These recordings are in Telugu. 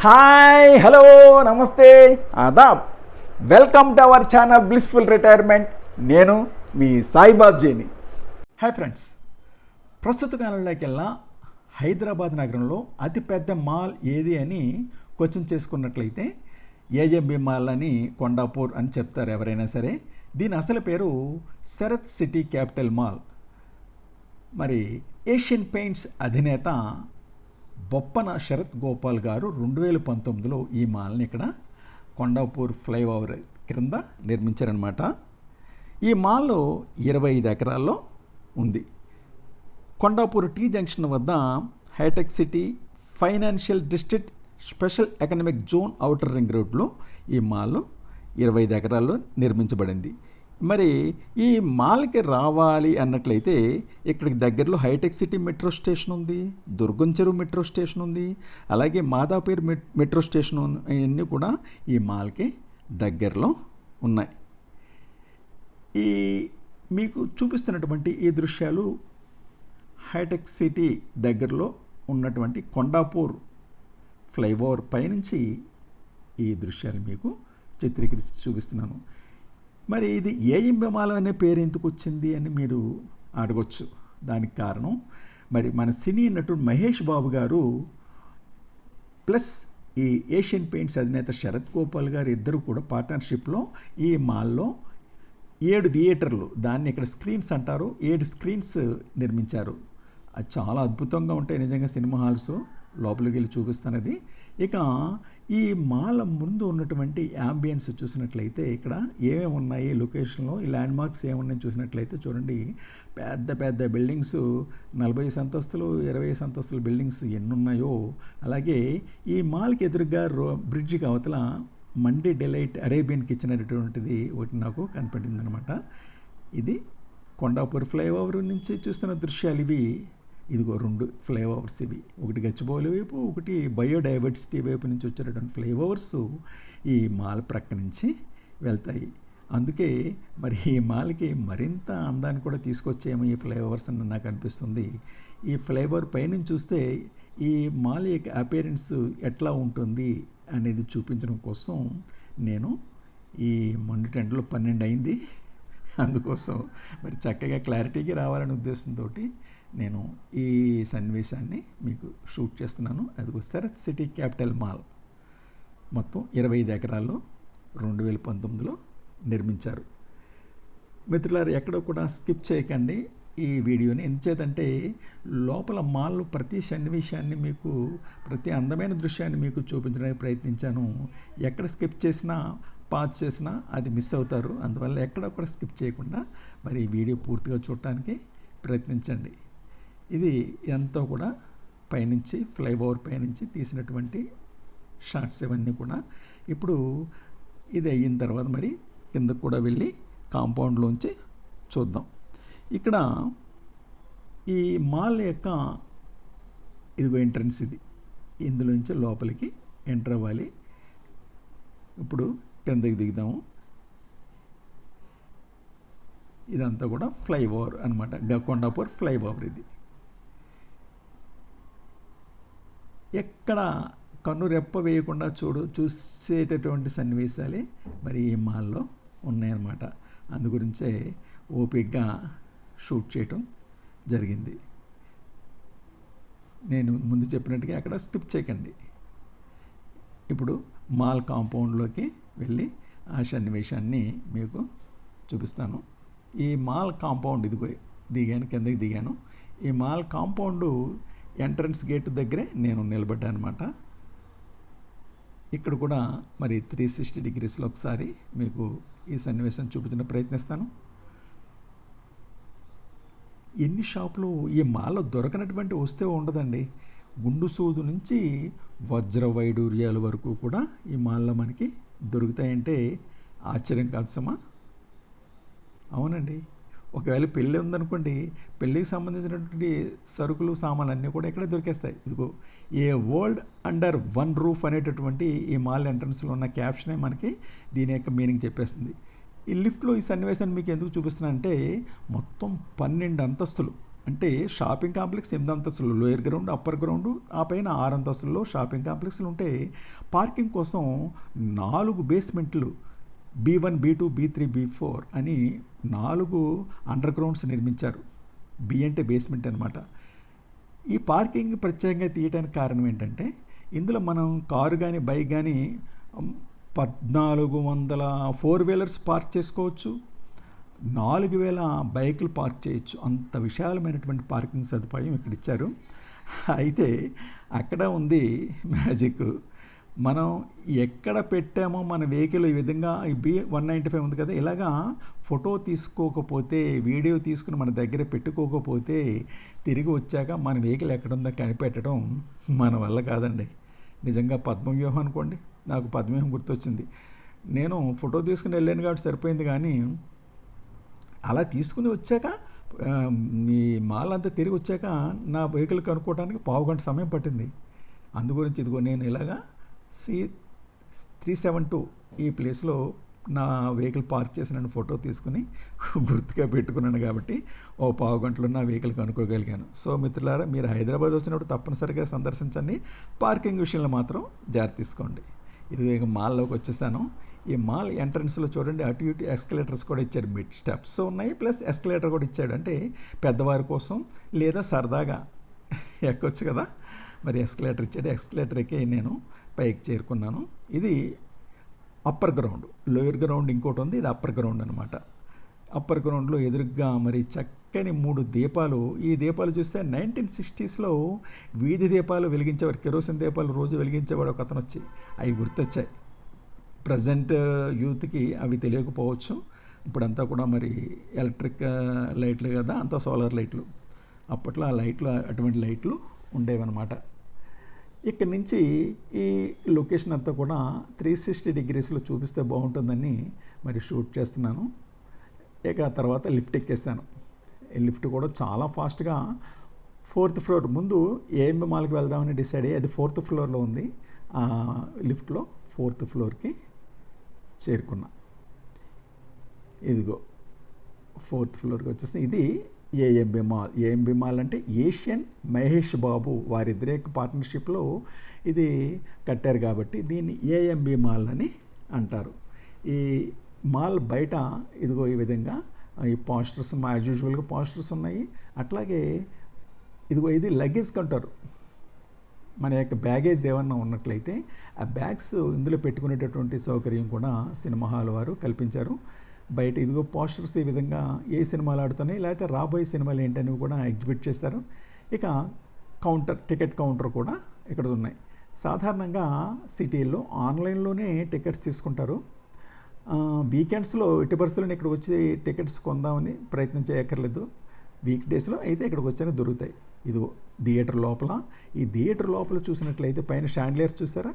హాయ్ హలో నమస్తే ఆదాబ్ welcome to our channel blissful retirement. నేను మీ సాయిబాబ్జీని. హాయ్ ఫ్రెండ్స్, ప్రస్తుత కాలంలోకెల్లా హైదరాబాద్ నగరంలో అతిపెద్ద మాల్ ఏది అని క్వశ్చన్ చేసుకున్నట్లయితే ఏజెంబి మాల్ అని కొండాపూర్ అని చెప్తారు ఎవరైనా సరే. దీని అసలు పేరు శరత్ సిటీ క్యాపిటల్ మాల్. మరి ఏషియన్ పెయింట్స్ అధినేత బొప్పన శరత్ గోపాల్ గారు 2019లో ఈ మాల్ని ఇక్కడ కొండాపూర్ ఫ్లైఓవర్ క్రింద నిర్మించారనమాట. ఈ మాల్ 25 ఎకరాల్లో ఉంది. కొండాపూర్ టీ జంక్షన్ వద్ద Hitec City financial district special economic zone outer ring రోడ్లో ఈ మాల్ 25 ఎకరాల్లో నిర్మించబడింది. మరి ఈ మాల్కి రావాలి అన్నట్లయితే ఇక్కడికి దగ్గరలో హైటెక్ సిటీ మెట్రో స్టేషన్ ఉంది, దుర్గం చెరువు మెట్రో స్టేషన్ ఉంది, అలాగే మాదాపేర్ మెట్రో స్టేషన్ ఇవన్నీ కూడా ఈ మాల్కి దగ్గరలో ఉన్నాయి. ఈ మీకు చూపిస్తున్నటువంటి ఈ దృశ్యాలు హైటెక్ సిటీ దగ్గరలో ఉన్నటువంటి కొండాపూర్ ఫ్లైఓవర్ పైనుంచి ఈ దృశ్యాలు మీకు చిత్రీకరించి చూపిస్తున్నాను. మరి ఇది ఏఎంబి మాల్ అనే పేరు ఎందుకు వచ్చింది అని మీరు అడగొచ్చు. దానికి కారణం మరి మన సినీ నటుడు మహేష్ బాబు గారు ప్లస్ ఈ ఏషియన్ పెయింట్స్ అధినేత శరత్ గోపాల్ గారు ఇద్దరు కూడా పార్ట్నర్షిప్లో ఈ మాల్లో 7 థియేటర్లు, దాన్ని ఇక్కడ స్క్రీన్స్ అంటారు, 7 స్క్రీన్స్ నిర్మించారు. అది చాలా అద్భుతంగా ఉంటాయి నిజంగా సినిమా హాల్స్. లోపలికి వెళ్ళి చూపిస్తున్నది. ఇక ఈ మాల్ ముందు ఉన్నటువంటి యాంబియన్స్ చూసినట్లయితే ఇక్కడ ఏమేమి ఉన్నాయి లొకేషన్లో, ఈ ల్యాండ్ మార్క్స్ ఏమున్నాయి చూసినట్లయితే చూడండి. పెద్ద పెద్ద బిల్డింగ్స్, 40 అంతస్తులు 20 అంతస్తుల బిల్డింగ్స్ ఎన్ని ఉన్నాయో. అలాగే ఈ మాల్కి ఎదురుగా బ్రిడ్జికి అవతల మండీ డిలైట్ అరేబియన్ కిచెన్ అనేటువంటిది ఒకటి నాకు కనపడింది అనమాట. ఇది కొండాపూర్ ఫ్లైఓవర్ నుంచి చూస్తున్న దృశ్యాలు ఇవి. ఇదిగో 2 ఫ్లైఓవర్స్ ఇవి, ఒకటి గచ్చిబౌలి వైపు, ఒకటి బయోడైవర్సిటీ వైపు నుంచి వచ్చేటటువంటి ఫ్లైఓవర్స్ ఈ మాల్ ప్రక్క నుంచి వెళ్తాయి. అందుకే మరి ఈ మాల్కి మరింత అందాన్ని కూడా తీసుకొచ్చేమో ఈ ఫ్లైఓవర్స్ అని నాకు అనిపిస్తుంది. ఈ ఫ్లైఓవర్ పైనుంచి చూస్తే ఈ మాల్ యొక్క అపీరెన్స్ ఎట్లా ఉంటుంది అనేది చూపించడం కోసం నేను ఈ మొండి టెంట్లో 12 అయింది. అందుకోసం మరి చక్కగా క్లారిటీగా రావాలనే ఉద్దేశంతో నేను ఈ సన్నివేశాన్ని మీకు షూట్ చేస్తున్నాను. అది శరత్ సిటీ క్యాపిటల్ మాల్ మొత్తం 25 ఎకరాల్లో 2019లో నిర్మించారు. మిత్రులారు, ఎక్కడో కూడా స్కిప్ చేయకండి ఈ వీడియోని. ఎందుచేతంటే లోపల మాల్ ప్రతి సన్నివేశాన్ని మీకు, ప్రతి అందమైన దృశ్యాన్ని మీకు చూపించడానికి ప్రయత్నించాను. ఎక్కడ స్కిప్ చేసినా, పాజ్ చేసినా అది మిస్ అవుతారు. అందువల్ల ఎక్కడ కూడా స్కిప్ చేయకుండా మరి ఈ వీడియో పూర్తిగా చూడటానికి ప్రయత్నించండి. ఇది ఎంతో కూడా పైనుంచి ఫ్లైఓవర్ పైనుంచి తీసినటువంటి షాట్స్ ఇవన్నీ కూడా. ఇప్పుడు ఇది అయిన తర్వాత మరి కిందకు కూడా వెళ్ళి కాంపౌండ్లోంచి చూద్దాం. ఇక్కడ ఈ మాల్ యొక్క ఇదిగో ఎంట్రన్స్ ఇది. ఇందులోంచి లోపలికి ఎంటర్ అవ్వాలి. ఇప్పుడు కిందకి దిగుదాము. ఇదంతా కూడా ఫ్లైఓవర్ అనమాట, కొండాపూర్ ఫ్లైఓవర్. ఇది ఎక్కడ కన్ను రెప్ప వేయకుండా చూసేటటువంటి సన్నివేశాలే మరి ఈ మాల్లో ఉన్నాయన్నమాట. అందు గురించే ఓపికగా షూట్ చేయటం జరిగింది. నేను ముందు చెప్పినట్టుగా అక్కడ స్కిప్ చేయకండి. ఇప్పుడు మాల్ కాంపౌండ్లోకి వెళ్ళి ఆ సన్నివేశాన్ని మీకు చూపిస్తాను. ఈ మాల్ కాంపౌండ్ ఇదిగో దిగాను, కిందకి దిగాను. ఈ మాల్ కాంపౌండ్ ఎంట్రన్స్ గేట్ దగ్గరే నేను నిలబడ్డాను అనమాట. ఇక్కడ కూడా మరి 360 డిగ్రీస్లో ఒకసారి మీకు ఈ సన్నివేశం చూపించడానికి ప్రయత్నిస్తాను. ఎన్ని షాపులు ఈ మాల్లో దొరకనటువంటి వస్తువు ఉండదండి. గుండు సూదు నుంచి వజ్ర వైడూర్యాల వరకు కూడా ఈ మాల్లో మనకి దొరుకుతాయంటే ఆశ్చర్యం కాదు సమా. అవునండి, ఒకవేళ పెళ్ళి ఉందనుకోండి, పెళ్ళికి సంబంధించినటువంటి సరుకులు, సామాన్లు అన్నీ కూడా ఇక్కడే దొరికేస్తాయి. ఇదిగో ఏ వరల్డ్ అండర్ వన్ రూఫ్ అనేటటువంటి ఈ మాల్ ఎంట్రన్స్లో ఉన్న క్యాప్షనే మనకి దీని యొక్క మీనింగ్ చెప్పేస్తుంది. ఈ లిఫ్ట్లో ఈ సన్నివేశాన్ని మీకు ఎందుకు చూపిస్తున్నా అంటే మొత్తం 12 అంతస్తులు, అంటే షాపింగ్ కాంప్లెక్స్ 8 అంతస్తులు, లోయర్ గ్రౌండ్, అప్పర్ గ్రౌండ్, ఆ పైన 6 అంతస్తుల్లో షాపింగ్ కాంప్లెక్స్లు ఉంటే పార్కింగ్ కోసం 4 బేస్మెంట్లు B1, B2, B3, B4 అని 4 అండర్ గ్రౌండ్స్ నిర్మించారు. బి అంటే బేస్మెంట్ అనమాట. ఈ పార్కింగ్ ప్రత్యేకంగా తీయడానికి కారణం ఏంటంటే ఇందులో మనం కారు కానీ బైక్ కానీ 1400 ఫోర్ వీలర్స్ పార్క్ చేసుకోవచ్చు, 4000 బైకులు పార్క్ చేయొచ్చు. అంత విశాలమైనటువంటి పార్కింగ్ సదుపాయం ఇక్కడ ఇచ్చారు. అయితే అక్కడ ఉంది మ్యాజిక్. మనం ఎక్కడ పెట్టామో మన వెహికల్ ఈ విధంగా B195 ఉంది కదా, ఇలాగా ఫోటో తీసుకోకపోతే, వీడియో తీసుకుని మన దగ్గర పెట్టుకోకపోతే తిరిగి వచ్చాక మన వెహికల్ ఎక్కడుందో కనిపెట్టడం మన వల్ల కాదండి. నిజంగా పద్మవ్యూహం అనుకోండి, నాకు పద్మవ్యూహం గుర్తొచ్చింది. నేను ఫోటో తీసుకుని వెళ్ళాను కాబట్టి సరిపోయింది, కానీ అలా తీసుకుని వచ్చాక ఈ మాల్ అంతా తిరిగి వచ్చాక నా వెహికల్ కనుక్కోవడానికి 15 గంట సమయం పట్టింది. అందుగురించి ఇదిగో నేను ఇలాగా C372 ఈ ప్లేస్లో నా వెహికల్ పార్క్ చేసి నన్ను ఫోటో తీసుకుని గుర్తుగా పెట్టుకున్నాను కాబట్టి 15 గంటలో నా వెహికల్ కనుక్కోగలిగాను. సో మిత్రులారా, మీరు హైదరాబాద్ వచ్చినప్పుడు తప్పనిసరిగా సందర్శించండి. పార్కింగ్ విషయంలో మాత్రం జాగ్రత్త తీసుకోండి. ఇది ఇక మాల్లోకి వచ్చేసాను. ఈ మాల్ ఎంట్రన్స్లో చూడండి, అటు ఇటు ఎస్కలేటర్స్ కూడా ఇచ్చాడు. మిడ్ స్టెప్స్ ఉన్నాయి, ప్లస్ ఎస్కలేటర్ కూడా ఇచ్చాడు. అంటే పెద్దవారి కోసం లేదా సరదాగా ఎక్కొచ్చు కదా, మరి ఎస్కలేటర్ ఇచ్చాడు. ఎస్కలేటర్ ఎక్కి నేను పైకి చేరుకున్నాను. ఇది అప్పర్ గ్రౌండ్. లోయర్ గ్రౌండ్ ఇంకోటి ఉంది, ఇది అప్పర్ గ్రౌండ్ అనమాట. అప్పర్ గ్రౌండ్లో ఎదురుగ్గా మరి చక్కని 3 దీపాలు. ఈ దీపాలు చూస్తే 1960స్లో వీధి దీపాలు వెలిగించేవారు, కెరోసిన్ దీపాలు రోజు వెలిగించేవాడు ఒక అతను వచ్చి. అవి గుర్తొచ్చాయి. ప్రజెంట్ యూత్కి అవి తెలియకపోవచ్చు. ఇప్పుడంతా కూడా మరి ఎలక్ట్రిక్ లైట్లు కదా, అంతా సోలార్ లైట్లు. అప్పట్లో ఆ లైట్లు, అటువంటి లైట్లు ఉండేవన్నమాట. ఇక్కడి నుంచి ఈ లొకేషన్ అంతా కూడా 360 డిగ్రీస్లో చూపిస్తే బాగుంటుందని మరి షూట్ చేస్తున్నాను. ఇక తర్వాత లిఫ్ట్ ఎక్కేస్తాను. ఈ లిఫ్ట్ కూడా చాలా ఫాస్ట్గా 4th ఫ్లోర్, ముందు ఏఎంబి మాల్కి వెళ్దామని డిసైడ్ అయ్యి అది 4th ఫ్లోర్లో ఉంది. ఆ లిఫ్ట్లో 4th ఫ్లోర్కి చేరుకున్నా. ఇదిగో 4th ఫ్లోర్కి వచ్చేసి ఇది ఏఎంబి మాల్. ఏఎంబి మాల్ అంటే ఏషియన్ మహేష్ బాబు వారిద్దరి యొక్క పార్ట్నర్షిప్లో ఇది కట్టారు కాబట్టి దీన్ని ఏఎంబి మాల్ అని అంటారు. ఈ మాల్ బయట ఇదిగో ఈ విధంగా ఈ పోస్టర్స్, యాజ్ యూజువల్గా పోస్టర్స్ ఉన్నాయి. అట్లాగే ఇదిగో ఇది లగేజ్ కౌంటర్. మన యొక్క బ్యాగేజ్ ఏమన్నా ఉన్నట్లయితే ఆ బ్యాగ్స్ ఇందులో పెట్టుకునేటటువంటి సౌకర్యం కూడా సినిమా హాల్ వారు కల్పించారు. బయట ఇదిగో పోస్టర్స్ ఈ విధంగా ఏ సినిమాలు ఆడుతున్నాయి, లేకపోతే రాబోయే సినిమాలు ఏంటనేవి కూడా ఎగ్జిబిట్ చేస్తారు. ఇక కౌంటర్, టికెట్ కౌంటర్ కూడా ఇక్కడ ఉన్నాయి. సాధారణంగా సిటీల్లో ఆన్లైన్లోనే టికెట్స్ తీసుకుంటారు. వీకెండ్స్లో ఎట్టి పరిస్థితుల్లో ఇక్కడికి వచ్చి టికెట్స్ కొందామని ప్రయత్నం చేయక్కర్లేదు. వీక్ డేస్లో అయితే ఇక్కడికి వచ్చాక దొరుకుతాయి. ఇదిగో థియేటర్ లోపల, ఈ థియేటర్ లోపల చూసినట్లయితే పైన షాండ్లియర్స్ చూసారా,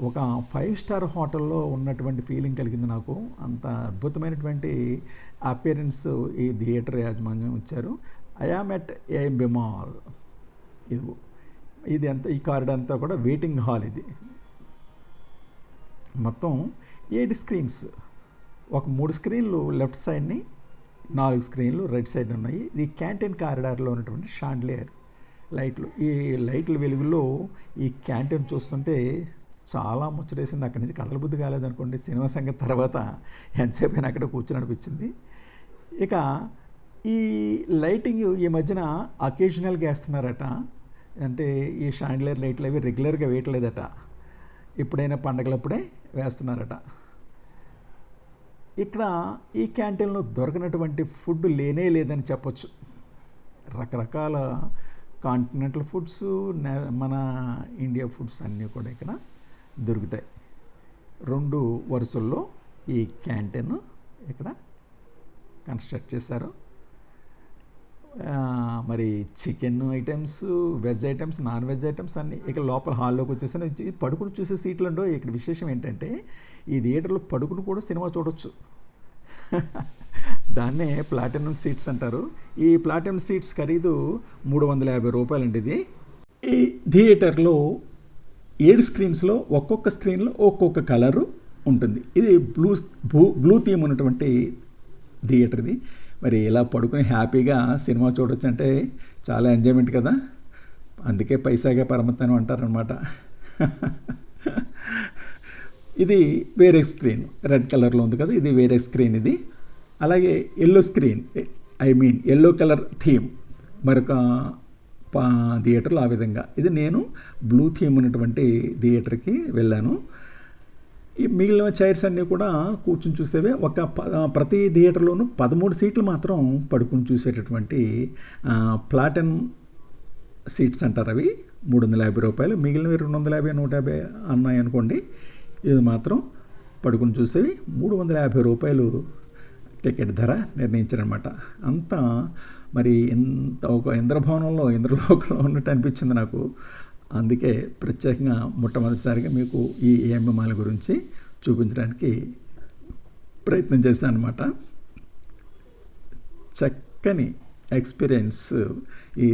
ఒక 5 స్టార్ హోటల్లో ఉన్నటువంటి ఫీలింగ్ కలిగింది నాకు. అంత అద్భుతమైనటువంటి అపియరెన్స్ ఈ థియేటర్ యాజమాన్యం ఇచ్చారు. I am at AMB mall. ఇది అంతా, ఈ కారిడార్ అంతా కూడా వెయిటింగ్ హాల్. ఇది మొత్తం 7 స్క్రీన్స్, ఒక 3 స్క్రీన్లు లెఫ్ట్ సైడ్ని, 4 స్క్రీన్లు రైట్ సైడ్ ఉన్నాయి. ఇది క్యాంటీన్ కారిడార్లో ఉన్నటువంటి షాండ్లియర్ లైట్లు. ఈ లైట్ల వెలుగులో ఈ క్యాంటీన్ చూస్తుంటే చాలా ముచ్చటేసింది. అక్కడి నుంచి కదలబుద్ధి కాలేదనుకోండి. సినిమా సంగతి తర్వాత ఎంతసేపు అయినా అక్కడ కూర్చొని అనిపించింది. ఇక ఈ లైటింగ్ ఈ మధ్యన అకేషనల్గా వేస్తున్నారట. అంటే ఈ షాండ్లియర్ లైట్లు అవి రెగ్యులర్గా వేయట్లేదట, ఎప్పుడైనా పండగలప్పుడే వేస్తున్నారట. ఇక్కడ ఈ క్యాంటీన్లో దొరకనటువంటి ఫుడ్ లేనే లేదని చెప్పొచ్చు. రకరకాల కాంటినెంటల్ ఫుడ్స్, మన ఇండియా ఫుడ్స్ అన్నీ కూడా ఇక్కడ దొరుకుతాయి. 2 వరుసల్లో ఈ క్యాంటీన్ ఇక్కడ కన్స్ట్రక్ట్ చేశారు. మరి chicken items, veg items, non veg items అన్నీ ఇక లోపల హాల్లోకి వచ్చేసాను. పడుకుని చూసే సీట్లు ఉండవు. ఇక్కడ విశేషం ఏంటంటే ఈ థియేటర్లో పడుకుని కూడా సినిమా చూడవచ్చు. దాన్నే ప్లాటినం సీట్స్ అంటారు. ఈ ప్లాటినం సీట్స్ ఖరీదు 350 రూపాయలండి. ఇది ఈ థియేటర్లో 7 స్క్రీన్స్లో ఒక్కొక్క స్క్రీన్లో ఒక్కొక్క కలరు ఉంటుంది. ఇది బ్లూ థీమ్ ఉన్నటువంటి థియేటర్ ఇది. మరి ఇలా పడుకుని హ్యాపీగా సినిమా చూడొచ్చు అంటే చాలా ఎంజాయ్మెంట్ కదా. అందుకే పైసాగా పరమతనం అంటారనమాట. ఇది వేరే స్క్రీన్, రెడ్ కలర్లో ఉంది కదా, ఇది వేరే స్క్రీన్. ఇది అలాగే yellow screen, yellow colour theme మరొక థియేటర్లో ఆ విధంగా. ఇది నేను బ్లూ థీమ్ ఉన్నటువంటి థియేటర్కి వెళ్ళాను. ఈ మిగిలిన చైర్స్ అన్నీ కూడా కూర్చుని చూసేవే. ప్రతి థియేటర్లోనూ 13 సీట్లు మాత్రం పడుకుని చూసేటటువంటి ప్లాటినం సీట్స్ అంటారు. అవి $350. మిగిలినవి 250, 150 అన్నాయి అనుకోండి. ఇది మాత్రం పడుకుని చూసేవి $350 టికెట్ ధర నిర్ణయించారనమాట. అంతా మరి ఇంత ఒక ఇంద్రభవనంలో, ఇంద్రలోకంలో ఉన్నట్టు అనిపించింది నాకు. అందుకే ప్రత్యేకంగా మొట్టమొదటిసారిగా మీకు ఈ ఏఎంబి మాల్ గురించి చూపించడానికి ప్రయత్నం చేశాను అనమాట. చక్కని ఎక్స్పీరియన్స్ ఈ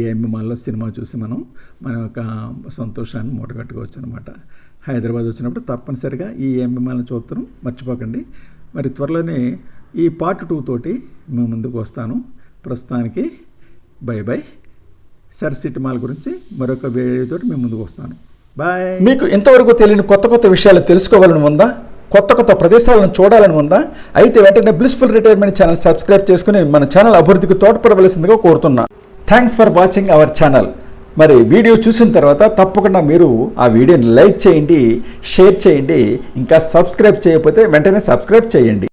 ఏఎంబి మాల్లో సినిమా చూసి మన యొక్క సంతోషాన్ని మూటగట్టుకోవచ్చు అనమాట. హైదరాబాద్ వచ్చినప్పుడు తప్పనిసరిగా ఈ ఏఎంబి మాల్ని చూడటం మర్చిపోకండి. మరి త్వరలోనే ఈ పార్ట్ 2 తోటి మేము ముందుకు వస్తాను. ప్రస్తుతానికి by by. Sir city mall గురించి మరొక వీడియోతో మేము ముందుకు వస్తాను. బాయ్. మీకు ఇంతవరకు తెలియని కొత్త విషయాలు తెలుసుకోవాలని ఉందా? కొత్త ప్రదేశాలను చూడాలని ఉందా? అయితే వెంటనే బ్లిస్ఫుల్ రిటైర్మెంట్ ఛానల్ సబ్స్క్రైబ్ చేసుకుని మన ఛానల్ అభివృద్ధికి తోడ్పడవలసిందిగా కోరుతున్నా. Thanks for watching our channel. మరి వీడియో చూసిన తర్వాత తప్పకుండా మీరు ఆ వీడియోని లైక్ చేయండి, షేర్ చేయండి. ఇంకా సబ్స్క్రైబ్ చేయకపోతే వెంటనే సబ్స్క్రైబ్ చేయండి.